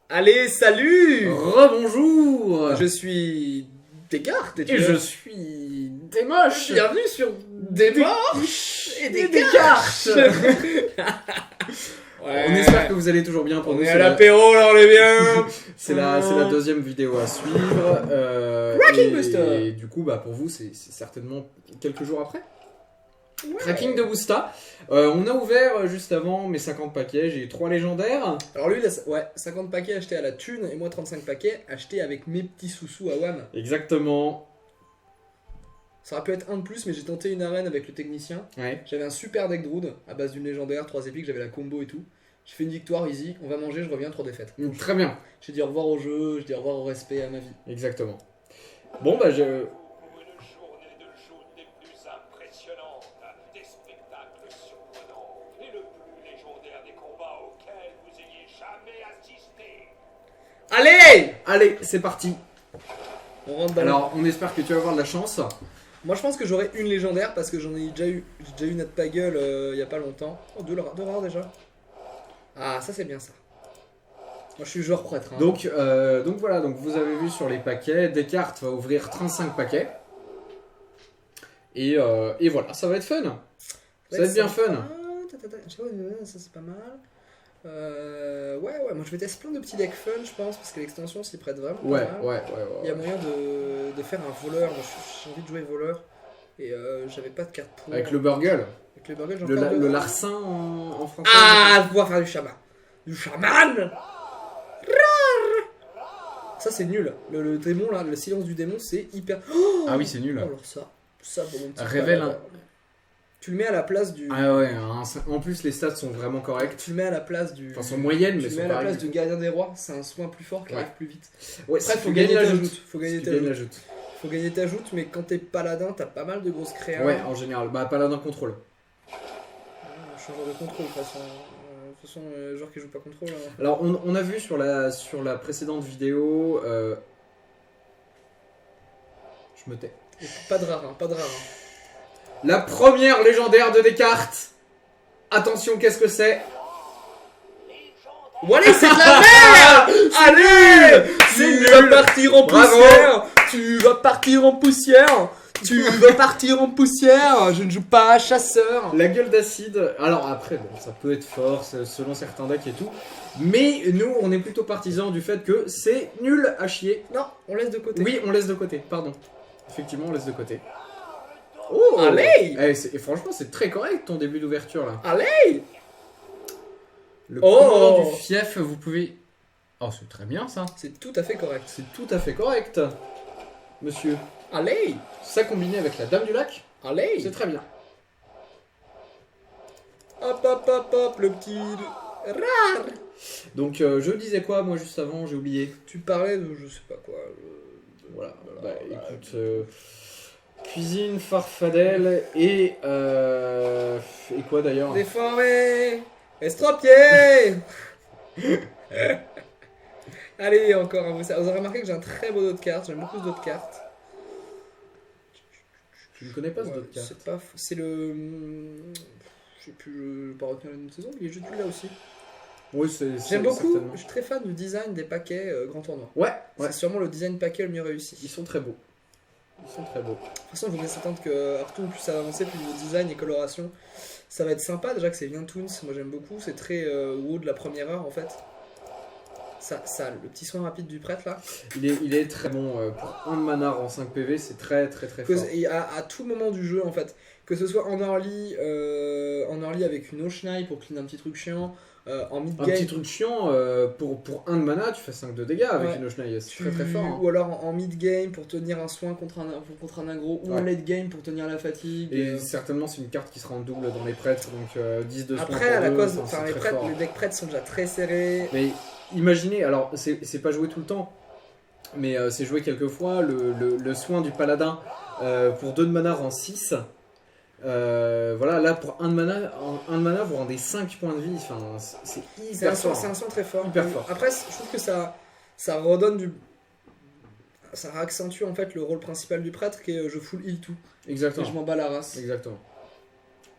Allez, salut! Rebonjour! Je suis Descartes Et je suis Desmoches! Bienvenue sur Desmoches et Descartes! Ouais. On espère que vous allez toujours bien pour On nous. est à l'apéro, là, on est bien! C'est la deuxième vidéo à suivre. Cracking Booster! Et du coup, pour vous, c'est certainement quelques jours après. Ouais. Cracking de Boosta. On a ouvert juste avant mes 50 paquets. J'ai eu 3 légendaires. Alors lui, 50 paquets achetés à la thune et moi 35 paquets achetés avec mes petits sous-sous à WAM. Exactement. Ça aurait pu être un de plus, mais j'ai tenté une arène avec le technicien. Ouais. J'avais un super deck Druid à base d'une légendaire, 3 épiques, j'avais la combo et tout. J'ai fait une victoire easy, on va manger, je reviens, 3 défaites. Très bien. J'ai dit au revoir au jeu, j'ai dit au revoir au respect, à ma vie. Exactement. Bon, je... Une journée de joutes des plus impressionnantes, des spectacles surprenants et le plus légendaire des combats auxquels vous ayez jamais assisté. Allez, c'est parti. On rentre dans le... Alors, on espère que tu vas avoir de la chance. Moi je pense que j'aurai une légendaire parce que j'ai déjà eu notre pagueule il y a pas longtemps. Oh, deux rares déjà. Ah, ça c'est bien ça. Moi je suis joueur prêtre. Hein. Donc voilà, donc vous avez vu sur les paquets, Descartes va ouvrir 35 paquets. Et voilà, ça va être fun. Ça va être bien fun. Ça c'est pas mal. Ouais, moi je vais tester plein de petits decks fun, je pense, parce que l'extension s'y prête vraiment. Ouais. Il y a moyen de faire un voleur. Moi j'ai envie de jouer voleur. Et j'avais pas de carte pour. Avec le Burgle. Avec le Burgle, j'en Le parle de- larcin en français. Ah, pouvoir faire du chaman. Du chaman. Ça c'est nul. Le démon là, le silence du démon, c'est hyper. Oh, Ah oui, c'est nul. alors ça pour mon petit Révèle frère, Tu le mets à la place du. Ah ouais, en plus les stats sont vraiment corrects. Tu le mets à la place du. Enfin, sont moyennes, Tu mais le sont mets à la pareilles. place du gardien des rois, c'est un soin plus fort qui Ouais. arrive plus vite. Ouais, Après, si faut tu gagner gagnes ta la joute. Faut gagner Si tu ta gagnes joute. la joute. Faut gagner ta joute, mais quand t'es paladin, t'as pas mal de grosses créas. Ouais, en général. Paladin contrôle. Je suis un joueur de contrôle de toute façon. De toute façon, joueur qui joue pas contrôle. Hein. Alors, on a vu sur la précédente vidéo. Je me tais. Et pas de rare, hein, pas de rare. Hein. La première légendaire de Descartes. Attention, qu'est-ce que c'est? Bon, allez, c'est de la merde. Allez, c'est tu vas nul. partir en Bravo. poussière. Tu vas partir en poussière. Tu vas partir en poussière. Je ne joue pas à chasseur. La gueule d'acide. Alors après, bon, ça peut être fort selon certains decks et tout. Mais nous, on est plutôt partisans du fait que c'est nul à chier. Non, on laisse de côté. Oui, on laisse de côté, pardon. Effectivement, on laisse de côté. Oh Allez. Et franchement, c'est très correct ton début d'ouverture là. Allez. Le Oh. commandant du fief, vous pouvez... Oh, c'est très bien ça. C'est tout à fait correct. C'est tout à fait correct, monsieur. Allez. Ça combiné avec la dame du lac, Allez. c'est très bien. Hop, le petit... Rare. Donc, je disais quoi, moi, juste avant, j'ai oublié. Tu parlais de je sais pas quoi. Voilà, écoute... cuisine, farfadelle et quoi d'ailleurs? Déformé. Estropié. Allez, encore un. Vous avez remarqué que j'ai un très beau dos de cartes. J'aime beaucoup ce dos de cartes. Je ne connais pas ce Ouais, d'autres cartes. c'est pas. C'est le. Je sais plus, je vais pas retenir une saison, mais il est juste là aussi. Oui, J'aime beaucoup. certainement. Je suis très fan du design des paquets grand tournoi. Ouais, C'est sûrement le design paquet le mieux réussi. ils sont très beaux. Ils sont très beaux. De toute façon, il faut bien s'attendre que Artoon, plus ça va avancer, plus le design et coloration, ça va être sympa. Déjà que c'est bien Toons, moi j'aime beaucoup. C'est très WoW de la première heure en fait. Ça, le petit soin rapide du prêtre là. Il est très bon pour 1 de mana en 5 PV, c'est très fort. Et à tout moment du jeu en fait, que ce soit en early avec une Oshnaï pour clean un petit truc chiant, en mid Un game. petit truc chiant, pour 1 de mana, tu fais 5 de dégâts avec Ouais. une Oshnaï, c'est très fort. Hein. Ou alors en mid game pour tenir un soin contre un aggro, ou en Ouais. late game pour tenir la fatigue. Et certainement, c'est une carte qui sera en double dans les prêtres, donc 10 de soins. Après, à la pour eux, cause, enfin, enfin, c'est les très fort. decks prêtres sont déjà très serrés. Mais imaginez, alors c'est pas joué tout le temps, mais c'est joué quelques fois, le soin du paladin pour 2 de mana en 6. Voilà, là pour 1 de mana, vous rendez 5 points de vie, enfin, c'est hyper fort. C'est un son très fort. Hyper fort. Après, je trouve que ça redonne du. Ça accentue en fait le rôle principal du prêtre qui est je full heal tout. Et Exactement. je m'en bats la race. Exactement.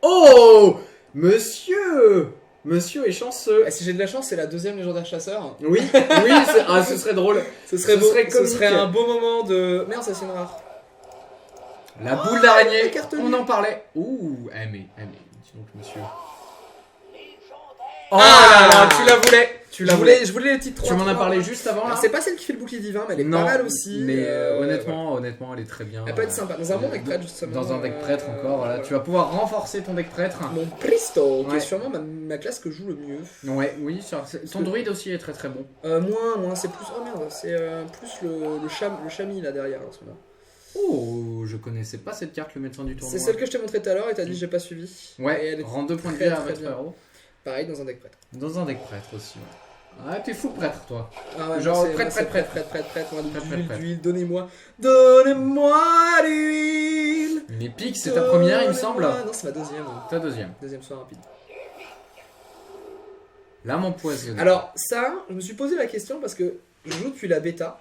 Oh monsieur, Monsieur est chanceux. Ah, si j'ai de la chance, c'est la deuxième légendaire chasseur. Oui, ce serait drôle. Ce serait beau, ce comique. serait un beau moment de. Merde, ça c'est une rare. La boule d'araignée, la carte on nue. en parlait. Ouh, mais, dis donc, monsieur. Oh Ah là là, tu la voulais. Je voulais les titres 3. Tu m'en as parlé juste avant là. C'est pas celle qui fait le bouclier divin, mais elle est Non, pas mal aussi. Mais voilà. honnêtement, elle est très bien. Elle peut être sympa. Dans un bon deck prêtre, justement. Dans un deck prêtre encore, voilà. Tu vas pouvoir renforcer ton deck prêtre. Mon Pristo, qui Ouais. est sûrement ma classe que je joue le mieux. Ouais, oui, ton druide aussi est très très bon. Moins, c'est plus. Oh merde, c'est plus le chami là derrière en ce moment. Oh, je connaissais pas cette carte, le médecin du tournoi. C'est celle que je t'ai montré tout à l'heure et t'as dit j'ai pas suivi. Et Ouais, elle est rend 2 points de très, vie à très votre bien. héros. pareil dans un deck prêtre. Dans un deck prêtre aussi, ouais. Ah, t'es fou prêtre, toi. Ah ouais, Genre moi, c'est prêtre. moi, Prêtre. d'huile, donnez-moi l'huile. Une épique, c'est ta première, il me semble. Non, c'est ma deuxième. Ta deuxième. Deuxième soir rapide. Lame empoisonnée. Alors ça, je me suis posé la question parce que je joue depuis la bêta.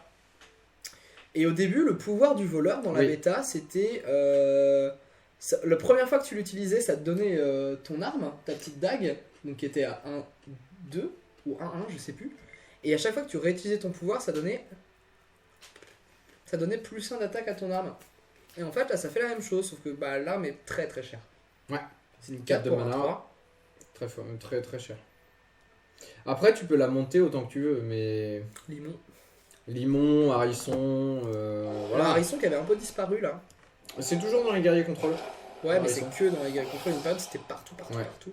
Et au début, le pouvoir du voleur dans la Oui. bêta, c'était... la première fois que tu l'utilisais, ça te donnait ton arme, ta petite dague, donc qui était à 1, 2 ou 1, 1, je sais plus. Et à chaque fois que tu réutilisais ton pouvoir, ça donnait plus 1 d'attaque à ton arme. Et en fait, là, ça fait la même chose, sauf que bah, l'arme est très très chère. Ouais. C'est une 4 4 de pour un mana. 3. Très fort, très très cher. Après, tu peux la monter autant que tu veux, mais... Limon. Limon, Harrison, Voilà, voilà. Harrison qui avait un peu disparu là. C'est toujours dans les guerriers contrôle. Ouais, mais Harrison. c'est que dans les guerres contre une période, c'était partout. Ouais. Partout.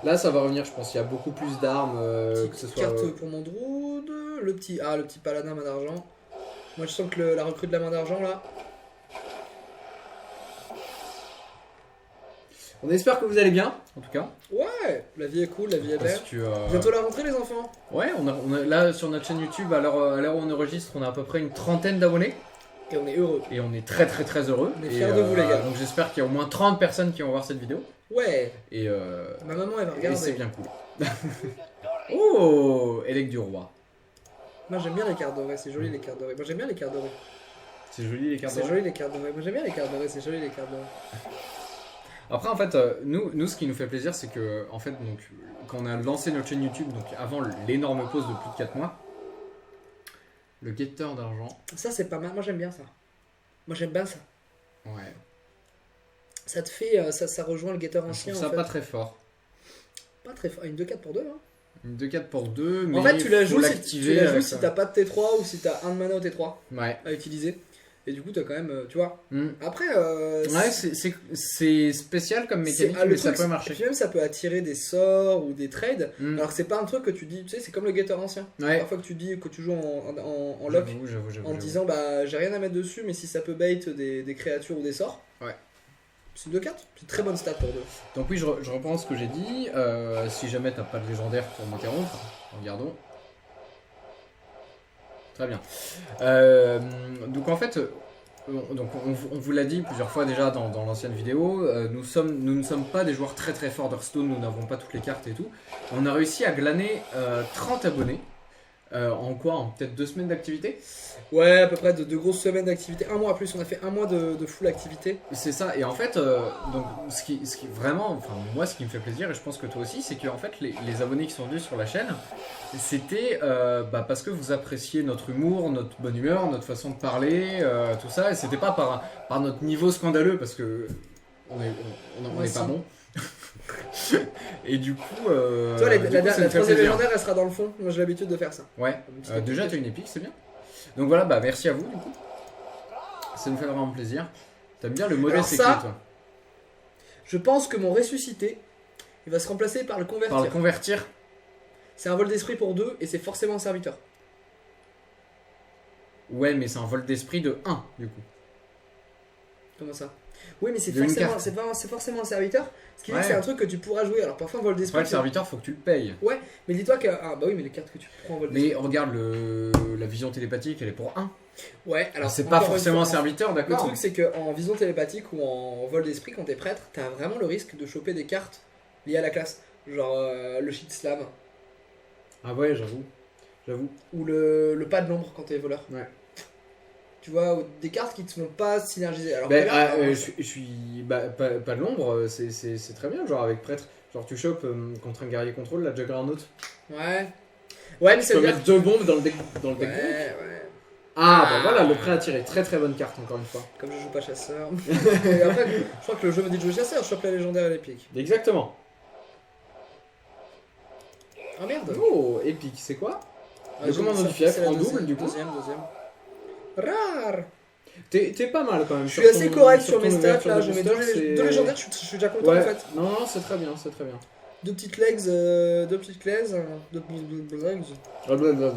Là, ça va revenir, je pense. Il y a beaucoup plus d'armes, que ce Petite soit... carte pour mon druide, le petit paladin main d'argent. Moi je sens que la recrue de la main d'argent là. On espère que vous allez bien, en tout cas. Ouais, la vie est cool, la vie est Parce belle. que... Bientôt la rentrée les enfants. Ouais, on a, là, sur notre chaîne YouTube, à l'heure où on enregistre, on a à peu près une 30aine d'abonnés. Et on est heureux. Et on est très très très heureux. On est Et, fiers de vous, les gars. Donc j'espère qu'il y a au moins 30 personnes qui vont voir cette vidéo. Ouais, Et, ma maman elle va et regarder. c'est bien cool. Oh, Élec du Roi. Moi j'aime bien les cartes dorées, c'est joli les cartes dorées. Moi j'aime bien les cartes dorées. C'est joli les cartes C'est dorées. joli les cartes dorées. Moi j'aime bien les cartes dorées, c'est joli les cartes dorées. Après, en fait, nous, ce qui nous fait plaisir, c'est que, en fait, donc, quand on a lancé notre chaîne YouTube, donc avant l'énorme pause de plus de 4 mois, le guetteur d'argent, Ça c'est pas mal, moi j'aime bien ça. Moi j'aime bien ça. ouais, Ça te fait, ça rejoint le guetteur je ancien trouve ça en fait. pas très fort. Pas très fort. Une 2-4 pour 2 hein. Une 2-4 pour 2, mais En fait tu la faut joues l'activer avec si ça. t'as pas de T3 ou si t'as un de mana au T3 Ouais. à utiliser. Et du coup t'as quand même, tu vois. Hmm. Après, Ouais, c'est spécial comme mécanique, le mais ça truc, peut et marcher. puis même ça peut attirer des sorts ou des trades. Hmm. Alors que c'est pas un truc que tu dis, tu sais, c'est comme le guetteur ancien. Ouais. Parfois que tu dis que tu joues en lock J'avoue. en te disant bah j'ai rien à mettre dessus, mais si ça peut bait des créatures ou des sorts. Ouais. C'est 2-4, c'est une très bonne stat pour 2. Donc oui, je reprends ce que j'ai dit. Si jamais t'as pas de légendaire pour m'interrompre, regardons. Très bien. Donc en fait, donc on vous l'a dit plusieurs fois déjà dans l'ancienne vidéo, nous ne sommes pas des joueurs très très forts d'Hearthstone, nous n'avons pas toutes les cartes et tout. On a réussi à glaner 30 abonnés. En quoi? En peut-être 2 semaines d'activité? Ouais, à peu près de 2 grosses semaines d'activité. Un mois en plus, on a fait un mois de full activité. C'est ça, et en fait, donc, ce qui vraiment, enfin moi ce qui me fait plaisir, et je pense que toi aussi, c'est que en fait les abonnés qui sont venus sur la chaîne, c'était parce que vous appréciez notre humour, notre bonne humeur, notre façon de parler, tout ça, et c'était pas par notre niveau scandaleux, parce que on n'est pas bon. Et du coup, Tu vois, du la coup, ça me fait troisième plaisir. légendaire, elle sera dans le fond. Moi j'ai l'habitude de faire ça. Ouais, Une petite déjà activité. tu as une épique, c'est bien. Donc voilà, bah merci à vous du coup. Ça nous fait vraiment plaisir. T'aimes bien le Alors modeste ça, écrit, toi. Je pense que mon ressuscité, il va se remplacer par le convertir. Par le convertir. C'est un vol d'esprit pour 2 et c'est forcément un serviteur. Ouais, mais c'est un vol d'esprit de 1 du coup. Comment ça? Oui, mais c'est De une forcément, carte. c'est forcément un serviteur. Ce qui veut dire Ouais. que c'est un truc que tu pourras jouer. Alors parfois un vol d'esprit. Après, le serviteur, faut que tu le payes. Ouais, mais dis-toi que. Ah bah oui, mais les cartes que tu prends en vol d'esprit. Mais regarde, la vision télépathique, elle est pour 1. Ouais, alors. C'est pas encore une forcément un fois, serviteur, Le d'accord? truc, c'est qu'en vision télépathique ou en vol d'esprit, quand t'es prêtre, t'as vraiment le risque de choper des cartes liées à la classe. Genre le shit slam Ah ouais, j'avoue. ou le pas de l'ombre quand t'es voleur. Ouais. Tu vois, des cartes qui te font pas synergiser. Alors Bah, que là, je suis. Bah, pas de l'ombre, c'est très bien, genre avec prêtre. Genre, tu chopes contre un guerrier contrôle, la Juggernaut. ouais. Ouais, mais Tu ça peux veut dire. mettre 2 bombes dans le deck. Ouais, ouais. Ah, bah voilà, le prêt à tirer. Très très bonne carte, encore une fois. Comme je joue pas chasseur. Et après, je crois que le jeu me dit de jouer chasseur, je chope la légendaire et l'épique. Exactement. Ah merde. Oh, épique, c'est quoi? Le commandant du fief, c'est la en double, deuxième, du coup. Deuxième. Rare. T'es pas mal quand même. Je suis assez correct sur mes ton stats ouverture là, de je mets booster, c'est- deux légendaires, je suis déjà content Ouais, en fait. non, c'est très bien, c'est très bien. Deux petites legs, deux petites legs, legs. Blablabla.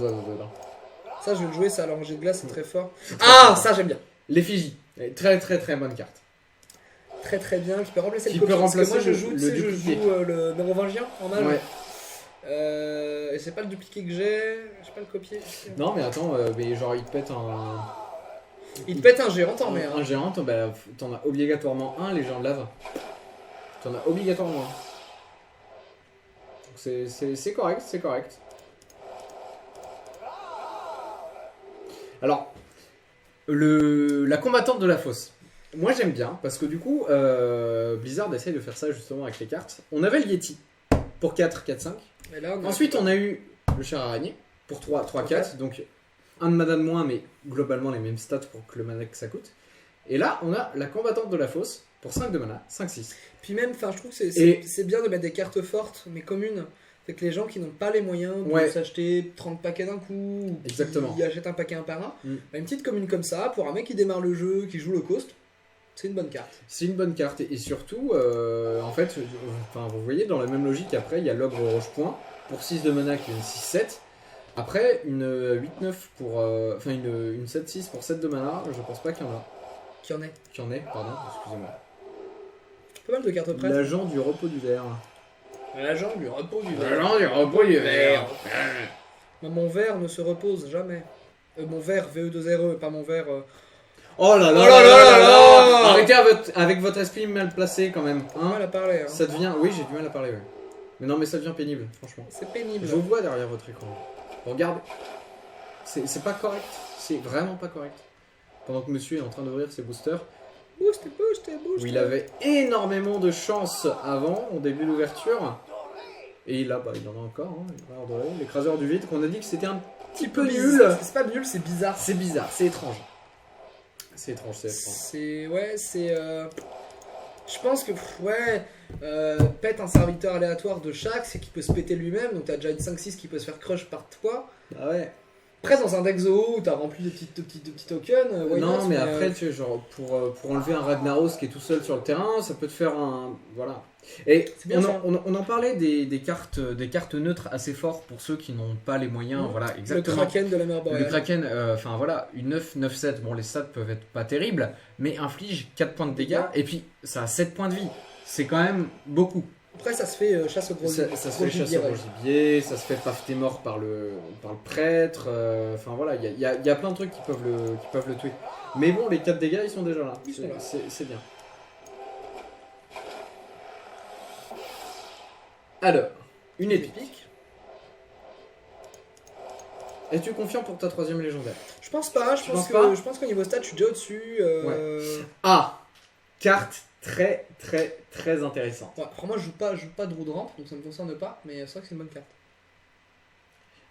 Ça je vais le jouer, ça alors jet de glace c'est très fort. Ah, ça j'aime bien. L'effigie, très très très bonne carte. Très très bien, qui peut remplacer Qui le peut copier, parce que remplacer moi je le- joue, le tu sais, je dupliqué. joue le mérovingien en mage. Ouais. Et c'est pas le dupliqué que j'ai pas le copier. Non, mais attends, mais genre il te pète un. Il te pète un géant, t'en mets Un géant, bah, t'en as obligatoirement un, les gens de lave. T'en as obligatoirement un. Donc c'est correct, c'est correct. Alors, la combattante de la fosse. Moi j'aime bien, parce que du coup, Blizzard essaye de faire ça justement avec les cartes. On avait le Yeti pour 4, 4, 5. Et là, Ensuite, on a eu le cher araignée pour 3, 3, 4. Donc, un de mana de moins, mais globalement les mêmes stats pour que le mana que ça coûte. Et là, on a la combattante de la fosse pour 5 de mana, 5, 6. Puis même, enfin, je trouve que Et- c'est bien de mettre des cartes fortes, mais communes. Fait que les gens qui n'ont pas les moyens de Ouais. s'acheter 30 paquets d'un coup, ou qui Exactement. achètent un paquet un par un, Mm. bah, une petite commune comme ça, pour un mec qui démarre le jeu, qui joue le coast, c'est une bonne carte. C'est une bonne carte. Et surtout, en fait, enfin, vous voyez, dans la même logique, après, il y a l'ogre roche-point pour 6 de mana qui est une 6-7. Après, une 8-9 pour. Enfin, une 7-6 pour 7 de mana, je pense pas qu'il y en a. Qui en est Qu'il y en ait, pardon, excusez-moi. pas mal de cartes prêtes. L'agent du repos du verre. L'agent du repos du L'agent du repos du verre. Mais mon verre ne se repose jamais. Mon verre VE2RE, pas mon verre. Oh là là, Oh là là là là. Arrêtez avec votre esprit mal placé quand même. J'ai mal à parler. Hein. Ça devient. Oui, j'ai du mal à parler, oui. Mais non, mais ça devient pénible, franchement. C'est pénible. Je vous vois derrière votre écran. Regardez. C'est pas correct. C'est vraiment pas correct. Pendant que monsieur est en train d'ouvrir ses boosters, Boost. où il avait énormément de chance avant, au début d'ouverture. Et là, bah, il en a encore. Hein. Il va ordonner. L'écraseur du vide, qu'on a dit que c'était un petit peu nul. C'est pas nul, c'est bizarre. C'est bizarre, c'est étrange. C'est étrange, c'est étrange. C'est. Ouais, c'est. Je pense que. Pète un serviteur aléatoire de chaque, c'est qu'il peut se péter lui-même, donc t'as déjà une 5-6 qui peut se faire crush par toi. Ah ouais. Après, dans un deck Zoo où t'as rempli de petits tokens. why Non, not, mais après, tu sais, genre, pour enlever un Ragnaros qui est tout seul sur le terrain, ça peut te faire un. Voilà. Et C'est bien ça. on en parlait des cartes neutres assez fortes pour ceux qui n'ont pas les moyens. Mmh. Voilà, le exactement. Kraken de la mer Le boréale. Kraken, enfin voilà, une 9, 9, 7, bon les stats peuvent être pas terribles, mais inflige 4 points de dégâts, et puis ça a 7 points de vie. C'est quand même beaucoup. Après, ça se fait chasse au gros Ça se fait chasser au gibier, ça se fait paf t'es mort par le prêtre, enfin voilà, il y a plein de trucs qui peuvent le tuer. Mais bon, les 4 dégâts ils sont déjà là, Ils sont là. c'est bien. Alors, une épique. Es-tu confiant pour ta 3ème légendaire? Je pense pas, Tu penses pas je pense qu'au niveau stat, je suis déjà au-dessus. Ah, carte très très très intéressante. Ouais, après, moi, je joue pas de roue de rampe, donc ça me concerne pas, mais c'est vrai que c'est une bonne carte.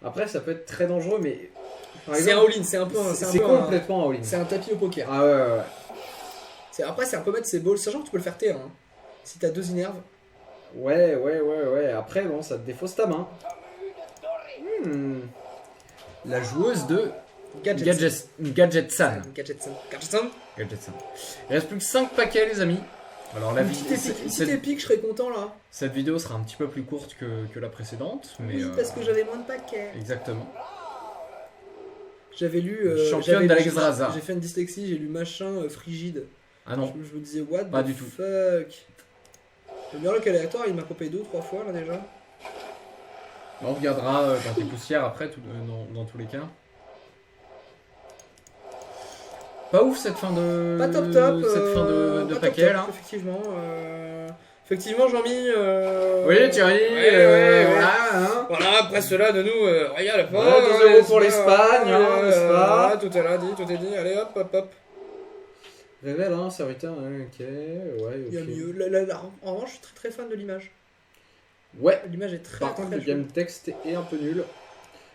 Après, ça peut être très dangereux, mais par C'est un exemple, all-in, c'est un peu un. c'est un- complètement all-in. C'est un tapis au poker. Ah ouais. Après, c'est un peu mettre ses balls, sachant que tu peux le faire T1. Hein. Si t'as 2 innerves. Ouais. Après, bon, ça te défausse ta main. La joueuse de Gadget-san. Gadget-san. Il reste plus que 5 paquets, les amis. Alors, la Une petite épique, je serais content là. cette vidéo sera un petit peu plus courte que la précédente. Mais, Oui, parce que j'avais moins de paquets. Exactement. J'avais lu. Championne d'Alex Draza. J'ai fait une dyslexie, j'ai lu machin frigide. Ah non. Je me disais, what Pas the du tout. fuck. Le Murloc aléatoire, il m'a popé 2 ou 3 fois là déjà. On regardera dans tes poussières après, dans tous les cas. Pas ouf cette fin de Pas top. cette fin de pas paquet top, là. effectivement. Effectivement, Jean-Mi. Oui, Thierry, ouais. voilà, hein. Voilà, après cela de nous, regarde pas. Ouais, 2-0 pour l'Espagne, hein, n'est-ce pas? Tout est là, tout est dit. Allez, hop, hop, hop. Révèle, hein, serviteur, hein, ok, ouais, Il y a ok. mieux. En revanche, je suis très très fan de l'image. Ouais, L'image est très par contre, très le game text est un peu nul.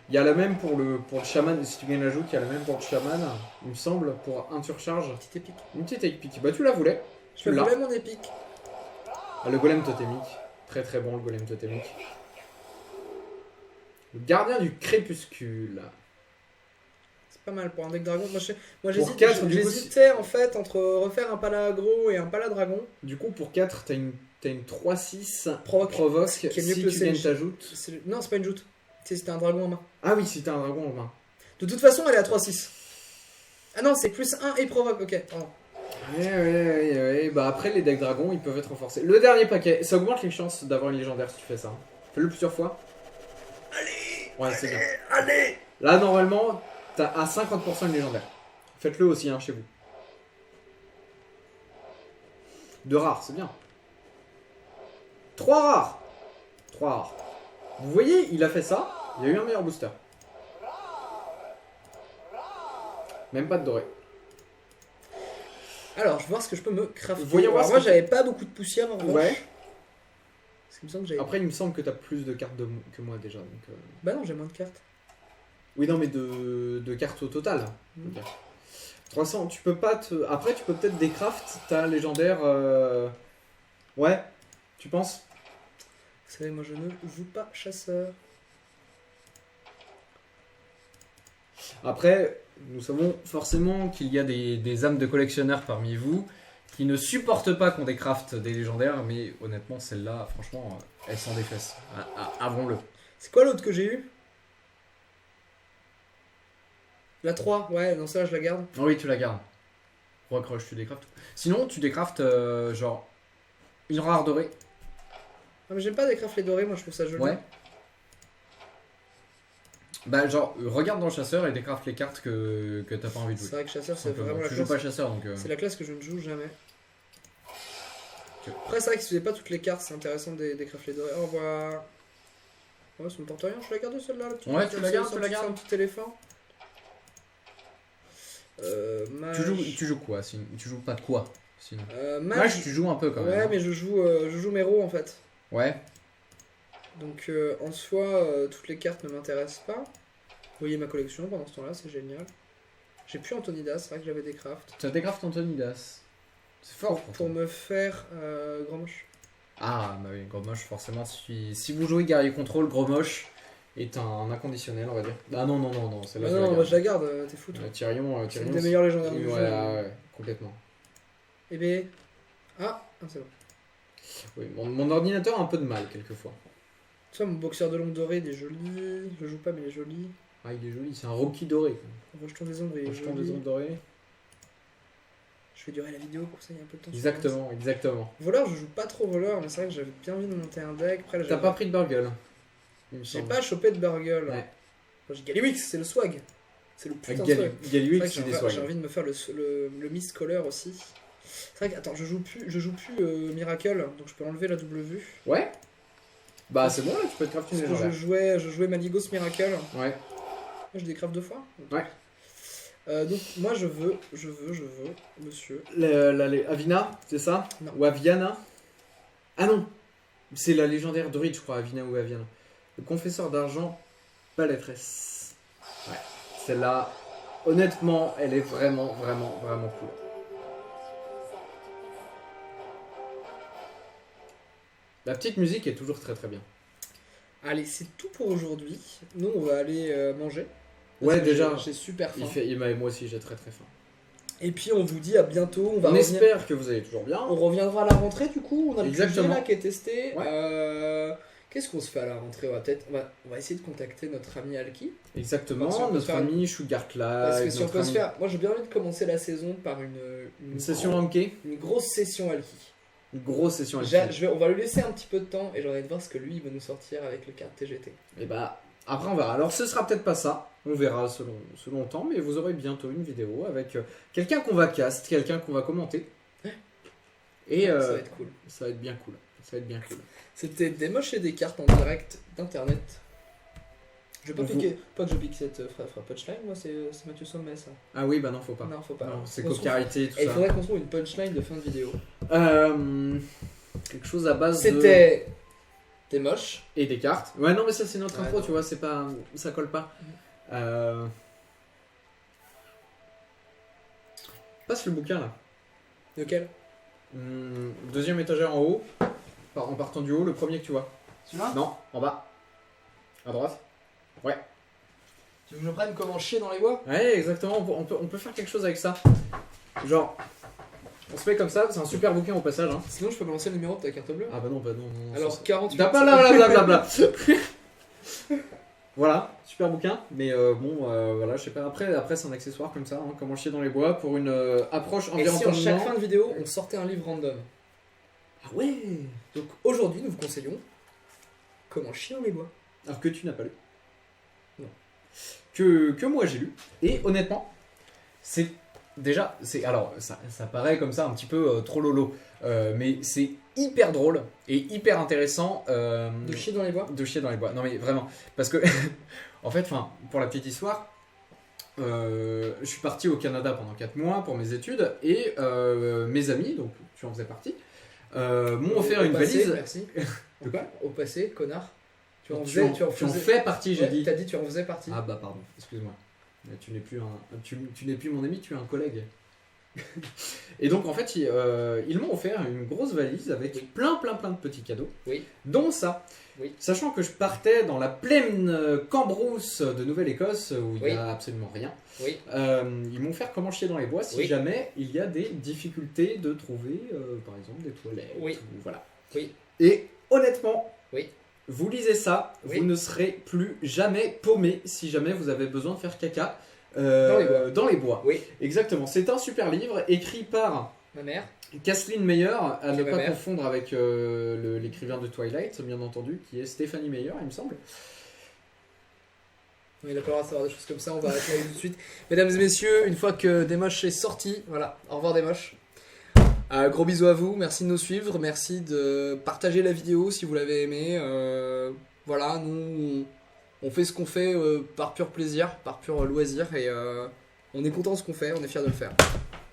Il y a la même pour le chaman, si tu gagnes la joue, il y a la même pour le chaman, il me semble, pour un surcharge. Petite épique. Une petite épique. Bah, tu la voulais. Je Tu l'as. voulais mon épique. Ah, le golem totémique. Très très bon, le golem totémique. Le gardien du crépuscule. C'est pas mal pour un deck dragon. Moi Pour quatre, du coup, j'hésitais en fait entre refaire un pala aggro et un pala dragon. Du coup, pour 4, t'as une 3-6 Provoque. provoque. Qui est mieux Si que le tu gagnes CLG. ta joute. Non, c'est pas une joute. C'est c'était un dragon en main. Ah oui, si t'as un dragon en main. De toute façon, elle est à 3-6. Ah non, c'est plus 1 et provoque. Ok, pardon. Ouais. Bah après, les decks dragons, ils peuvent être renforcés. Le dernier paquet, ça augmente les chances d'avoir une légendaire si tu fais ça. Hein. Fais-le plusieurs fois. Allez. Ouais, c'est bien. Allez. Là, normalement, t'as à 50% une légendaire. Faites-le aussi, hein, chez vous. Deux rares, c'est bien. 3 rares. 3 rares. Vous voyez, il a fait ça, il y a eu un meilleur booster. Même pas de doré. Alors, je vais voir ce que je peux me crafter. Voyons voir Alors, ce moi, que- j'avais pas beaucoup de poussière en revanche. Ouais. Parce qu'il me semble que j'avais. Après, il me semble que t'as plus de cartes que moi déjà. Donc, Bah non, j'ai moins de cartes. oui, non, mais de cartes au total. Mm. Ok. 300, tu peux pas te. Après, tu peux peut-être décraft ta légendaire. Ouais, tu penses? Vous savez, moi, je ne joue pas chasseur. Après, nous savons forcément qu'il y a des âmes de collectionneurs parmi vous qui ne supportent pas qu'on décrafte des légendaires, mais honnêtement, celle-là, franchement, elles sont des fesses. Avons-le. C'est quoi l'autre que j'ai eu? La 3, ouais, non, ça, je la garde. Ah oui, tu la gardes. Recroche, tu décraftes. Sinon, tu décraftes genre une rare dorée. Ah, mais j'aime pas des les dorés, moi, je trouve ça joli. Ouais. Bah, genre, regarde dans le chasseur et décraft les cartes que t'as pas envie de C'est jouer. vrai que chasseur, c'est Simplement. vraiment la Tu joues classe. pas chasseur donc. C'est la classe que je ne joue jamais. Ok. Après, c'est vrai que si vous n'avez pas toutes les cartes, c'est intéressant des les dorés. Au revoir. Ouais, ça me porte rien, je la garde celle-là. Ouais, tu la gardes, tu la C'est gardes. un petit éléphant. Mage. Tu joues quoi sinon? Tu joues pas de quoi sinon? Mage, Mage, tu joues un peu quand même. ouais, hein. mais je joue Mero en fait. Ouais. Donc en soi, toutes les cartes ne m'intéressent pas. Vous voyez ma collection pendant ce temps-là, c'est génial. J'ai plus Antonidas, c'est vrai que j'avais des crafts. Tu as décraft Antonidas. C'est fort Pour me faire Grand Moche. Ah, bah oui, Gros Moche, forcément. Si vous jouez Guerrier Contrôle, Gros Moche est un inconditionnel, on va dire. Ah non, celle-là, Ah je la non, garde. moi je la garde, t'es fou toi. Tyrion, C'est une des meilleures légendaires du ouais, jeu. ouais, complètement. Eh ben. Ah, c'est bon. Oui, mon ordinateur a un peu de mal, quelquefois. Tu vois, mon boxeur de l'ombre doré, il est joli. Je joue pas, mais il est joli. Ah, il est joli, c'est un Rocky doré. Rejeton des ombres, il est Rejeton joli. des ombres dorées. Je fais durer la vidéo pour ça, il y a un peu de temps. Exactement. Voleur, je joue pas trop voleur, mais c'est vrai que j'avais bien envie de monter un deck. Après, là, T'as pas pris de Burgle? J'ai pas chopé de Burgle. Ouais. Moi, j'ai Gallywix, c'est le swag. C'est le putain de swag. Gallywix, C'est c'est vrai des que j'ai swags. envie de me faire le Mist Color aussi. C'est vrai que, attends, je joue plus Miracle, donc je peux enlever la double vue. Ouais. Bah, c'est bon, là, tu peux te crafter une Parce que légendaire. je jouais Maligos Miracle. Ouais. Moi, je décraft 2 fois. Ouais. Donc, moi, je veux, monsieur. Avina, c'est ça? Non. Ou Aviana? Ah non, c'est la légendaire druide, je crois, Avina ou Aviana. Le confesseur d'argent, Palatresse. Ouais, celle-là, honnêtement, elle est vraiment cool. La petite musique est toujours très bien. Allez, c'est tout pour aujourd'hui. Nous, on va aller manger. Ouais, Parce que déjà. J'ai super faim. Moi aussi, j'ai très faim. Et puis, on vous dit à bientôt. On espère que vous allez toujours bien. On reviendra à la rentrée, du coup. On a le Exactement. QG là qui est testé. Ouais. Qu'est-ce qu'on se fait à la rentrée? On va essayer de contacter notre ami Alki. Exactement, Parce qu'on peut notre faire- ami Sugar Parce que Clyde, si on notre peut se ami- faire. Moi, j'ai bien envie de commencer la saison par une session Anke, une grosse session Alki. une grosse session Anke. On va lui laisser un petit peu de temps et j'ai envie de voir ce que lui il va nous sortir avec le carte TGT. Et bah, après on verra. Alors ce sera peut-être pas ça, on verra selon le temps, mais vous aurez bientôt une vidéo avec quelqu'un qu'on va cast, quelqu'un qu'on va commenter. Et Ça va être cool. ça va être bien cool. Ça va être bien cool. C'était des moches et des cartes en direct d'internet. Je vais pas piquer, pas que je pique cette punchline, moi c'est Mathieu Sommet ça. Ah oui, bah non, faut pas. Non, faut pas. Non, c'est On se copyrighté, tout Et il ça. faudrait qu'on trouve une punchline de fin de vidéo. Quelque chose à base de... C'était des moches. Et des cartes. Ouais, non, mais ça, c'est notre Ouais, intro, non. tu vois, c'est pas... Ça colle pas. Passe le bouquin, là. Lequel? Deuxième étagère en haut. En partant du haut, le premier que tu vois. Celui-là? Non, en bas. À droite. Ouais. Tu veux que je prenne comment chier dans les bois? Ouais, exactement, on peut faire quelque chose avec ça. Genre, on se fait comme ça, c'est un super bouquin au passage. Hein. Sinon je peux balancer le numéro de ta carte bleue. Ah bah non, non. Alors ça, 48. blablabla. Voilà, super bouquin, mais voilà, je sais pas, après c'est un accessoire comme ça, hein, comment chier dans les bois pour une approche Et si en environnementale. chaque fin de vidéo on sortait un livre random? Ah ouais. Donc aujourd'hui nous vous conseillons comment chier dans les bois. Alors que tu n'as pas lu. Non. Que moi j'ai lu, et honnêtement, c'est... Déjà, alors ça paraît comme ça un petit peu trop lolo, mais c'est hyper drôle et hyper intéressant De chier dans les bois? de chier dans les bois. Non mais vraiment, parce que en fait, pour la petite histoire, je suis parti au Canada pendant 4 mois pour mes études et mes amis, donc tu en faisais partie, m'ont offert Au une passé, valise. Merci. De quoi? Au passé, connard. Tu en Tu faisais, en, tu en tu en faisais. fais partie, j'ai Ouais, dit. T'as dit tu en faisais partie. Ah bah pardon, excuse-moi. Tu n'es plus tu n'es plus mon ami, tu es un collègue. Et donc en fait, ils m'ont offert une grosse valise avec Oui. plein de petits cadeaux, Oui. dont ça. Oui. Sachant que je partais dans la plaine Cambrousse de Nouvelle-Écosse où il n'y Oui. a absolument rien. Oui. Ils m'ont offert comment chier dans les bois si Oui. jamais il y a des difficultés de trouver, par exemple, des toilettes. Oui. Ou voilà. Oui. Et honnêtement, Oui. vous lisez ça, Oui. vous ne serez plus jamais paumé si jamais vous avez besoin de faire caca Dans les bois. les bois. Oui. Exactement. C'est un super livre écrit par Ma mère. Kathleen Meyer, à Qui ne est ma pas mère. confondre avec l'écrivain de Twilight, bien entendu, qui est Stephanie Meyer, il me semble. Il a pas le droit de savoir des choses comme ça, on va arrêter tout de suite. Mesdames et messieurs, une fois que Desmoches est sorti, voilà, au revoir Desmoches. Gros bisous à vous, merci de nous suivre, merci de partager la vidéo si vous l'avez aimé. Voilà, nous on fait ce qu'on fait par pur plaisir, par pur loisir et on est content de ce qu'on fait, on est fiers de le faire.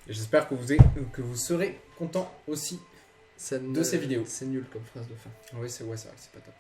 Et j'espère que vous serez content aussi Ça de ces vidéos. C'est nul comme phrase de fin. Oui, c'est vrai que c'est pas top.